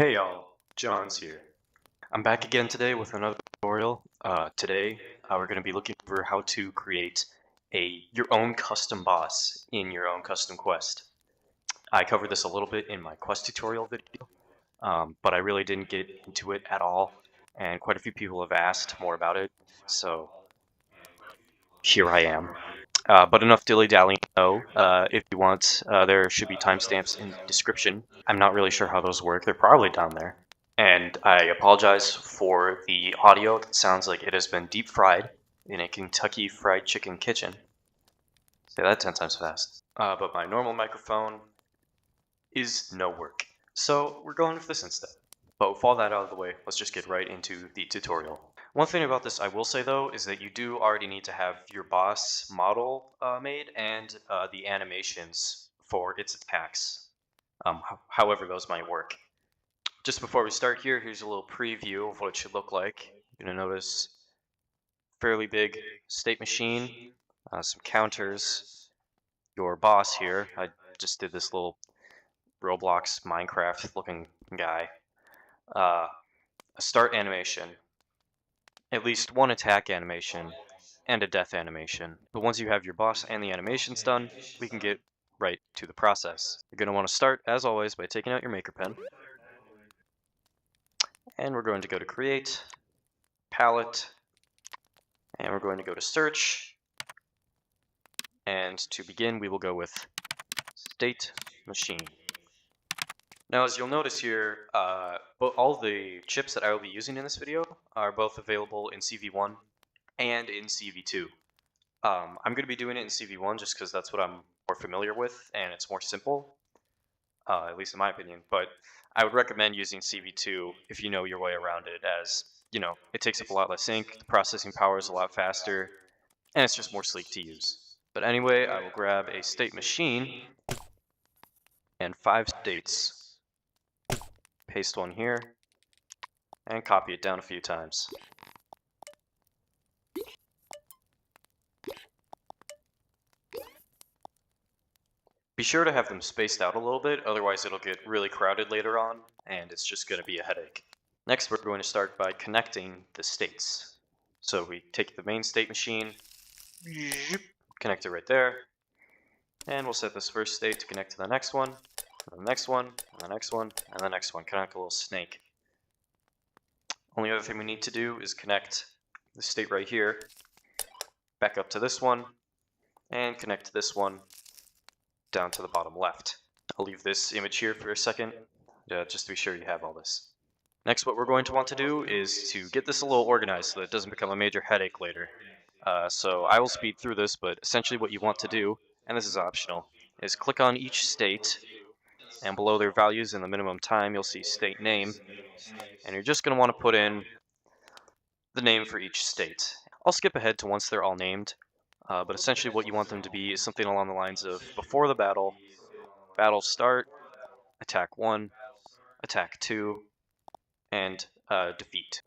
Hey y'all, John's here. I'm back again today with another tutorial. Today we're going to be looking over how to create your own custom boss in your own custom quest. I covered this a little bit in my quest tutorial video, but I really didn't get into it at all, and quite a few people have asked more about it, so here I am. But enough dilly-dallying. If you want, there should be timestamps in the description. I'm not really sure how those work. They're probably down there. And I apologize for the audio that sounds like it has been deep fried in a Kentucky Fried Chicken kitchen. Say that 10 times fast. But my normal microphone is no work. So we're going with this instead. But with all that out of the way, let's just get right into the tutorial. One thing about this I will say though is that you do already need to have your boss model made and the animations for its attacks, however those might work. Just before we start here, here's a little preview of what it should look like. You're going to notice fairly big state machine, some counters, your boss here. I just did this little Roblox Minecraft looking guy. A start animation, at least one attack animation, and a death animation. But once you have your boss and the animations done, we can get right to the process. You're going to want to start, as always, by taking out your maker pen. And we're going to go to Create, Palette, and we're going to go to Search. And to begin, we will go with State Machine. Now, as you'll notice here, all the chips that I will be using in this video are both available in CV1 and in CV2. I'm going to be doing it in CV1 just because that's what I'm more familiar with and it's more simple, at least in my opinion. But I would recommend using CV2 if you know your way around it, as it takes up a lot less ink, the processing power is a lot faster, and it's just more sleek to use. But anyway, I will grab a state machine and 5 states. Paste one here, and copy it down a few times. Be sure to have them spaced out a little bit, otherwise it'll get really crowded later on, and it's just going to be a headache. Next, we're going to start by connecting the states. So we take the main state machine, connect it right there, and we'll set this first state to connect to the next one, and the next one, and the next one, and the next one, kind of like a little snake. Only other thing we need to do is connect the state right here back up to this one, and connect to this one down to the bottom left. I'll leave this image here for a second, just to be sure you have all this. Next, what we're going to want to do is to get this a little organized so that it doesn't become a major headache later. So I will speed through this, but essentially what you want to do, and this is optional, is click on each state, and below their values in the minimum time, you'll see state name, and you're just going to want to put in the name for each state. I'll skip ahead to once they're all named, but essentially what you want them to be is something along the lines of before the battle, battle start, attack 1, attack 2, and defeat.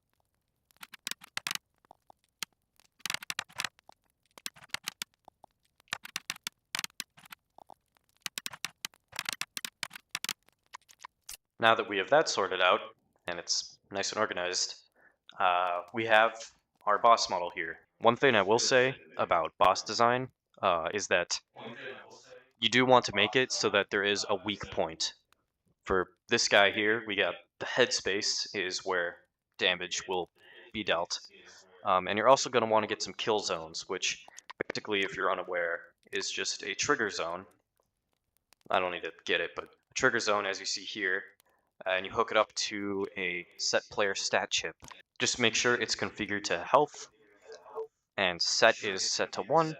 Now that we have that sorted out, and it's nice and organized, we have our boss model here. One thing I will say about boss design is that you do want to make it so that there is a weak point. For this guy here, we got the headspace is where damage will be dealt. And you're also going to want to get some kill zones, which, particularly if you're unaware, is just a trigger zone. I don't need to get it, but a trigger zone, as you see here, and you hook it up to a set player stat chip. Just make sure it's configured to health, and set is set to 1,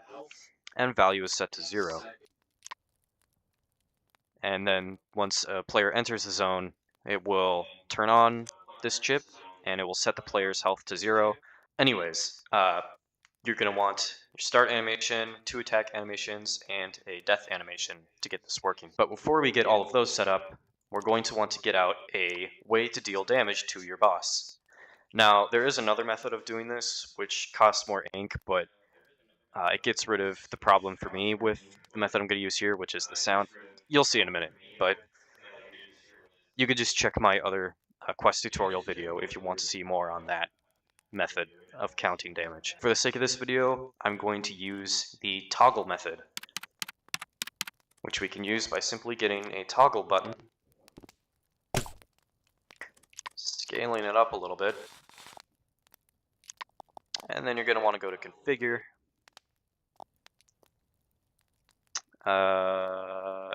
and value is set to 0. And then once a player enters the zone, it will turn on this chip, and it will set the player's health to 0. Anyways, you're going to want your start animation, 2 attack animations, and a death animation to get this working. But before we get all of those set up, we're going to want to get out a way to deal damage to your boss. Now, there is another method of doing this, which costs more ink, but it gets rid of the problem for me with the method I'm going to use here, which is the sound. You'll see in a minute, but you could just check my other quest tutorial video if you want to see more on that method of counting damage. For the sake of this video, I'm going to use the toggle method, which we can use by simply getting a toggle button, scaling it up a little bit, and then you're going to want to go to configure,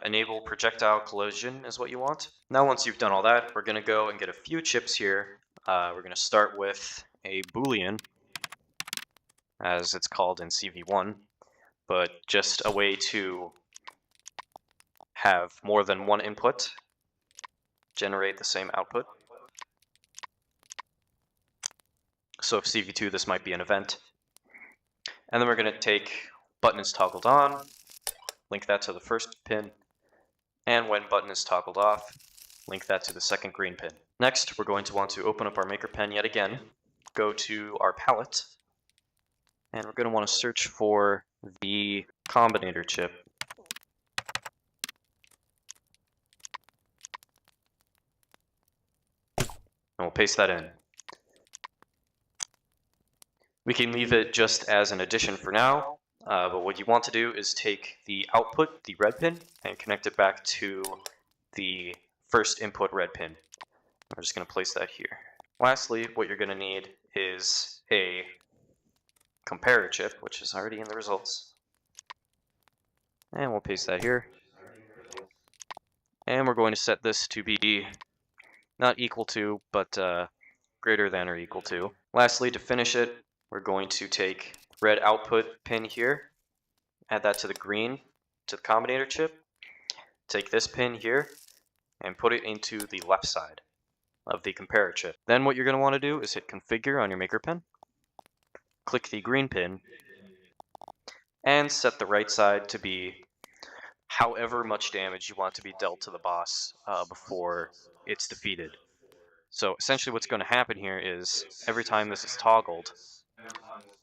enable projectile collision is what you want. Now once you've done all that, we're going to go and get a few chips here. We're going to start with a Boolean, as it's called in CV1, but just a way to have more than one input generate the same output. So if CV2, this might be an event. And then we're going to take button is toggled on, link that to the first pin, and when button is toggled off, link that to the second green pin. Next, we're going to want to open up our maker pen yet again, go to our palette, and we're going to want to search for the combinator chip. And we'll paste that in. We can leave it just as an addition for now, but what you want to do is take the output, the red pin, and connect it back to the first input red pin. We're just going to place that here. Lastly, what you're going to need is a comparator chip, which is already in the results. And we'll paste that here. And we're going to set this to be not equal to, but greater than or equal to. Lastly, to finish it, we're going to take red output pin here, add that to the green, to the combinator chip, take this pin here, and put it into the left side of the comparator chip. Then what you're going to want to do is hit configure on your maker pen, click the green pin, and set the right side to be however much damage you want to be dealt to the boss before it's defeated. So essentially what's going to happen here is every time this is toggled,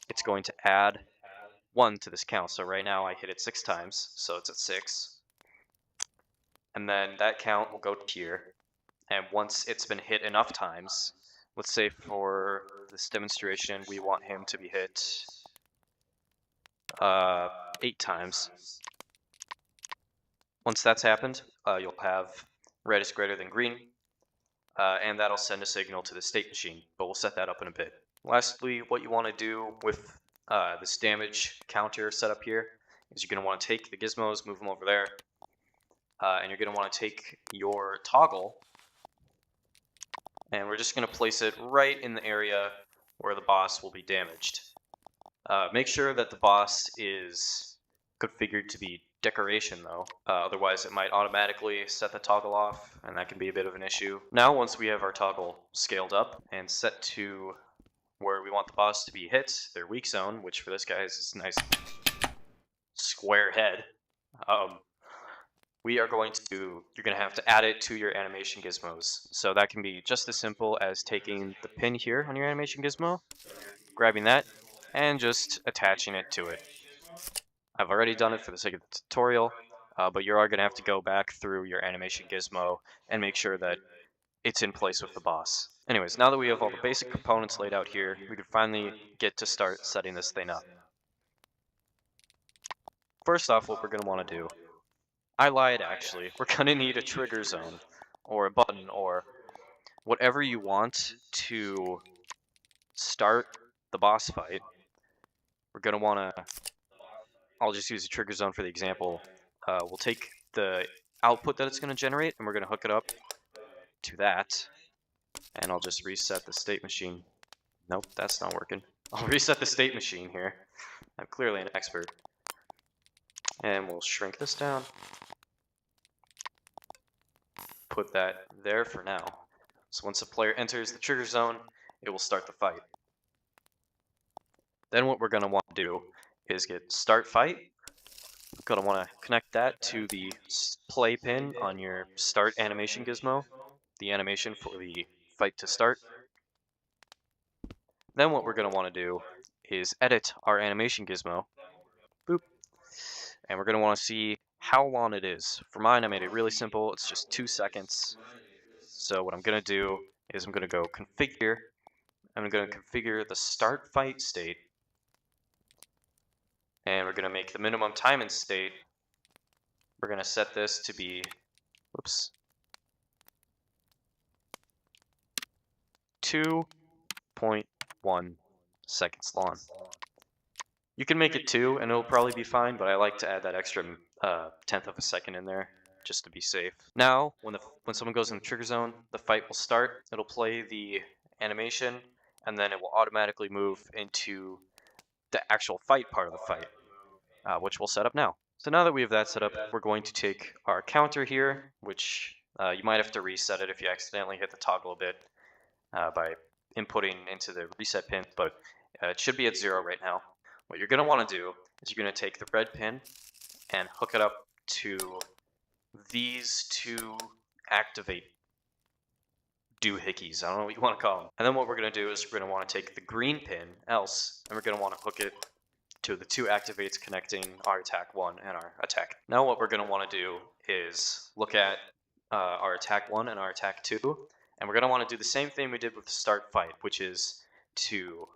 it's going to add 1 to this count. So right now I hit it 6 times, so it's at 6. And then that count will go here. And once it's been hit enough times, let's say for this demonstration we want him to be hit 8 times. Once that's happened, you'll have red is greater than green, and that'll send a signal to the state machine, but we'll set that up in a bit. Lastly, what you want to do with this damage counter setup here is you're going to want to take the gizmos, move them over there, and you're going to want to take your toggle, and we're just going to place it right in the area where the boss will be damaged. Make sure that the boss is configured to be decoration though, otherwise it might automatically set the toggle off, and that can be a bit of an issue. Now once we have our toggle scaled up and set to where we want the boss to be hit, their weak zone, which for this guy is this nice square head, you're going to have to add it to your animation gizmos. So that can be just as simple as taking the pin here on your animation gizmo, grabbing that, and just attaching it to it. I've already done it for the sake of the tutorial, but you are going to have to go back through your animation gizmo and make sure that it's in place with the boss. Anyways, now that we have all the basic components laid out here, we can finally get to start setting this thing up. First off, what we're going to want to do, I lied actually, we're going to need a trigger zone, or a button, or whatever you want to start the boss fight. We're going to want to, I'll just use a trigger zone for the example. We'll take the output that it's going to generate, and we're going to hook it up to that. And I'll just reset the state machine. Nope, that's not working. I'll reset the state machine here. I'm clearly an expert. And we'll shrink this down. Put that there for now. So once the player enters the trigger zone, it will start the fight. Then what we're going to want to do is get start fight. We're going to want to connect that to the play pin on your start animation gizmo, the animation for the fight to start. Then what we're going to want to do is edit our animation gizmo. Boop. And we're going to want to see how long it is. For mine, I made it really simple. It's just 2 seconds. So what I'm going to do is I'm going to go configure. I'm going to configure the start fight state, and we're going to make the minimum time in state. We're going to set this to be, whoops, 2.1 seconds long. You can make it 2 and it'll probably be fine, but I like to add that extra tenth of a second in there just to be safe. Now, when someone goes in the trigger zone, the fight will start. It'll play the animation, and then it will automatically move into the actual fight part of the fight, which we'll set up now. So now that we have that set up, we're going to take our counter here, which you might have to reset it if you accidentally hit the toggle a bit by inputting into the reset pin, but it should be at 0 right now. What you're going to want to do is you're going to take the red pin and hook it up to these two activate doohickeys. I don't know what you want to call them. And then what we're going to do is we're going to want to take the green pin, else, and we're going to want to hook it to the two activates connecting our attack 1 and our attack. Now what we're going to want to do is look at our attack 1 and our attack 2, and we're going to want to do the same thing we did with the start fight, which is to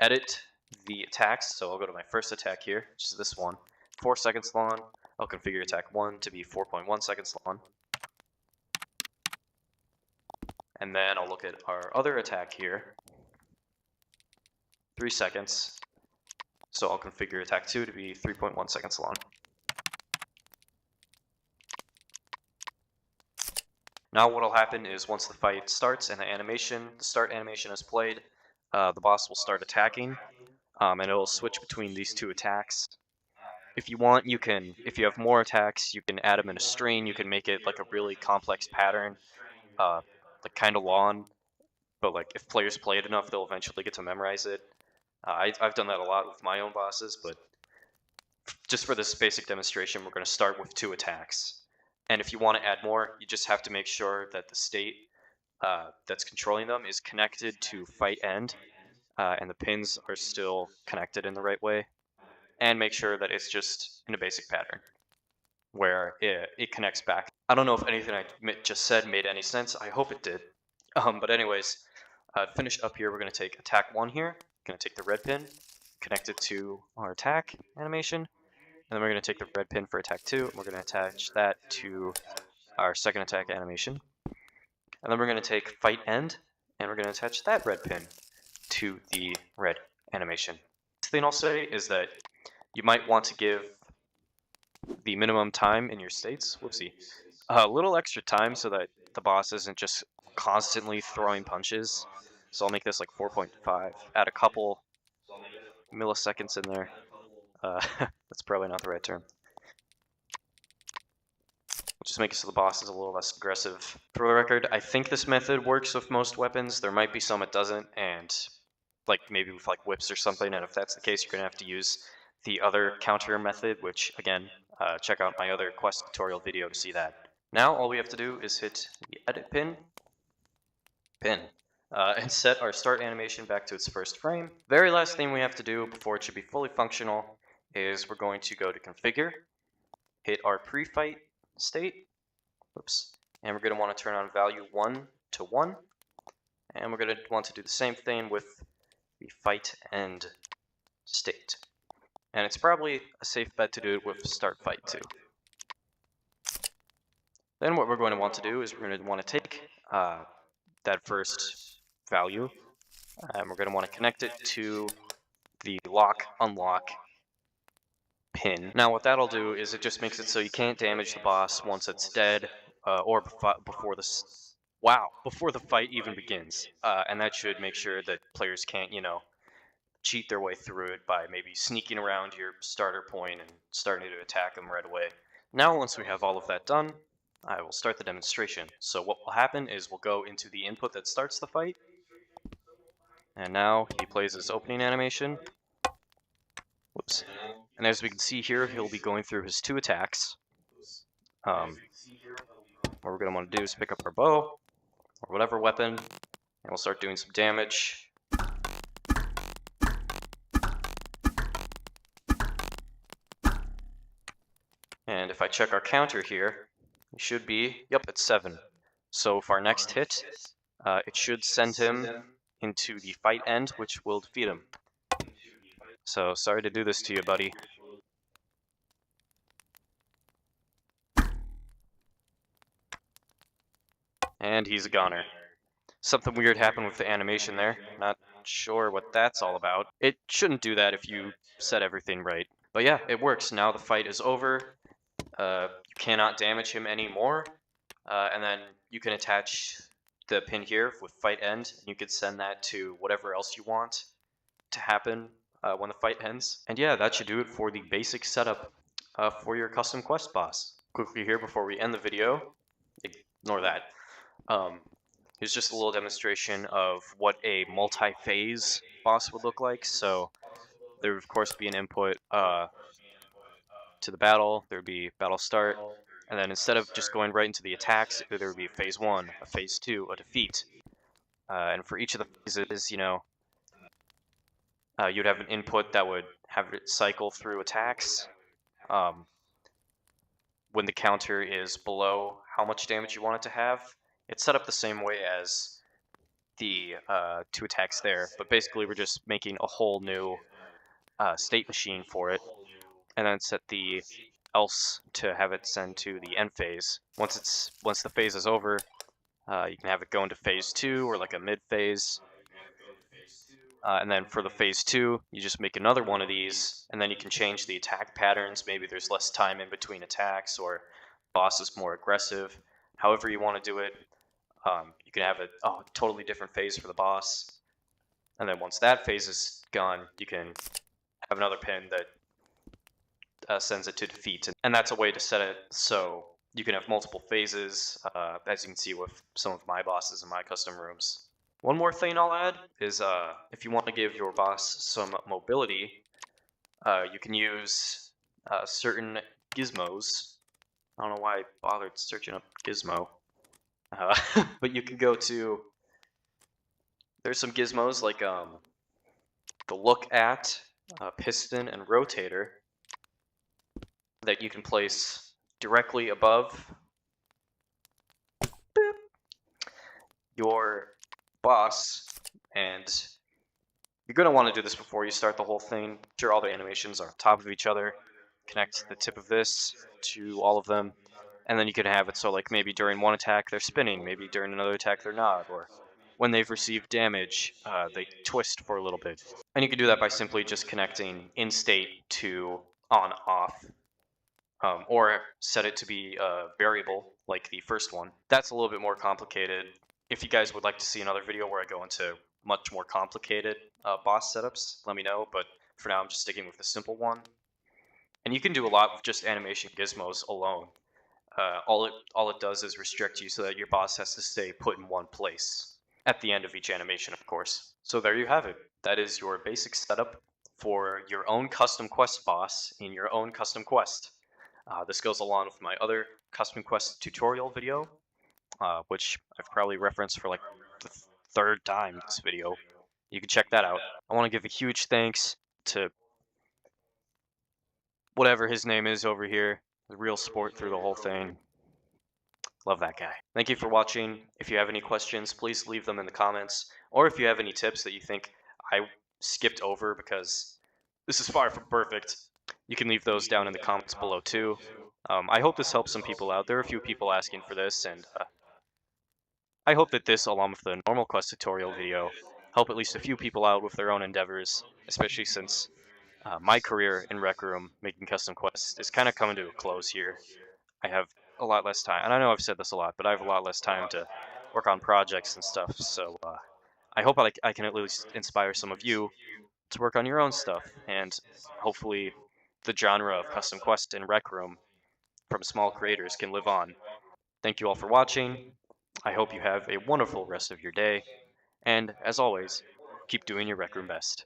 edit the attacks. So I'll go to my first attack here, which is this one, 4 seconds long. I'll configure attack 1 to be 4.1 seconds long. And then I'll look at our other attack here, 3 seconds. So I'll configure attack 2 to be 3.1 seconds long. Now what'll happen is once the fight starts and the start animation is played, the boss will start attacking, and it'll switch between these two attacks. If you want, if you have more attacks, you can add them in a string. You can make it like a really complex pattern, like kind of long, but like if players play it enough, they'll eventually get to memorize it. I've done that a lot with my own bosses, but just for this basic demonstration, we're going to start with 2 attacks. And if you want to add more, you just have to make sure that the state that's controlling them is connected to fight end, and the pins are still connected in the right way. And make sure that it's just in a basic pattern where it connects back. I don't know if anything I just said made any sense. I hope it did. But anyways, finish up here, we're going to take attack 1 here. Going to take the red pin, connect it to our attack animation, and then we're going to take the red pin for attack 2, and we're going to attach that to our second attack animation. And then we're going to take fight end, and we're going to attach that red pin to the red animation. The thing I'll say is that you might want to give the minimum time in your states, a little extra time so that the boss isn't just constantly throwing punches. So I'll make this like 4.5, add a couple milliseconds in there. That's probably not the right term. We'll just make it so the boss is a little less aggressive. For the record, I think this method works with most weapons. There might be some it doesn't, and like maybe with like whips or something, and if that's the case, you're going to have to use the other counter method, which again, check out my other quest tutorial video to see that. Now all we have to do is hit the edit pin, and set our start animation back to its first frame. Very last thing we have to do before it should be fully functional is we're going to go to configure, hit our pre-fight state, and we're going to want to turn on value 1 to 1, and we're going to want to do the same thing with the fight end state. And it's probably a safe bet to do it with start fight too. Then what we're going to want to do is we're going to want to take that first value, and we're going to want to connect it to the lock-unlock pin. Now what that'll do is it just makes it so you can't damage the boss once it's dead, or before the fight even begins. And that should make sure that players can't, cheat their way through it by maybe sneaking around your starter point and starting to attack them right away. Now once we have all of that done, I will start the demonstration. So what will happen is we'll go into the input that starts the fight, and now he plays his opening animation. And as we can see here, he'll be going through his 2 attacks. What we're going to want to do is pick up our bow, or whatever weapon, and we'll start doing some damage. And if I check our counter here, it should be, yep, it's 7. So for our next hit, it should send him into the fight end, which will defeat him. So sorry to do this to you, buddy. And he's a goner. Something weird happened with the animation there. Not sure what that's all about. It shouldn't do that if you set everything right. But yeah, it works. Now the fight is over. You cannot damage him anymore. And then you can attach the pin here with fight end. And you could send that to whatever else you want to happen when the fight ends. And yeah, that should do it for the basic setup for your custom quest boss. Quickly here before we end the video, ignore that. Here's just a little demonstration of what a multi-phase boss would look like. So there would of course be an input to the battle. There would be battle start, and then instead of just going right into the attacks, there would be a phase 1, a phase 2, a defeat. And for each of the phases, you know, you'd have an input that would have it cycle through attacks. When the counter is below how much damage you want it to have, it's set up the same way as the 2 attacks there, but basically we're just making a whole new state machine for it, and then set the else to have it send to the end phase. Once the phase is over, you can have it go into phase 2 or like a mid phase. And then for the phase 2, you just make another one of these, and then you can change the attack patterns. Maybe there's less time in between attacks, or boss is more aggressive. However you want to do it, you can have a totally different phase for the boss. And then once that phase is gone, you can have another pin that sends it to defeat. And that's a way to set it so you can have multiple phases, as you can see with some of my bosses in my custom rooms. One more thing I'll add is if you want to give your boss some mobility, you can use certain gizmos. I don't know why I bothered searching up gizmo. But you can go to, there's some gizmos like the look at, piston, and rotator that you can place directly above your boss, and you're going to want to do this before you start the whole thing. Make sure all the animations are on top of each other. Connect the tip of this to all of them, and then you can have it so like maybe during one attack they're spinning, maybe during another attack they're not, or when they've received damage they twist for a little bit. And you can do that by simply just connecting in state to on off, or set it to be a variable like the first one. That's a little bit more complicated. If you guys would like to see another video where I go into much more complicated boss setups, let me know, but for now I'm just sticking with the simple one. And you can do a lot with just animation gizmos alone. All it does is restrict you so that your boss has to stay put in one place at the end of each animation, of course. So there you have it. That is your basic setup for your own custom quest boss in your own custom quest. This goes along with my other custom quest tutorial video, which I've probably referenced for like the 3rd time in this video. You can check that out. I want to give a huge thanks to whatever his name is over here, the real sport through the whole thing. Love that guy. Thank you for watching. If you have any questions, please leave them in the comments, or if you have any tips that you think I skipped over because this is far from perfect, you can leave those down in the comments below too. I hope this helps some people out. There are a few people asking for this, and I hope that this, along with the normal quest tutorial video, help at least a few people out with their own endeavors, especially since my career in Rec Room making custom quests is kind of coming to a close here. I have a lot less time, and I know I've said this a lot, but I have a lot less time to work on projects and stuff, so I hope I can at least inspire some of you to work on your own stuff, and hopefully the genre of custom quest in Rec Room from small creators can live on. Thank you all for watching. I hope you have a wonderful rest of your day, and as always, keep doing your Rec Room best.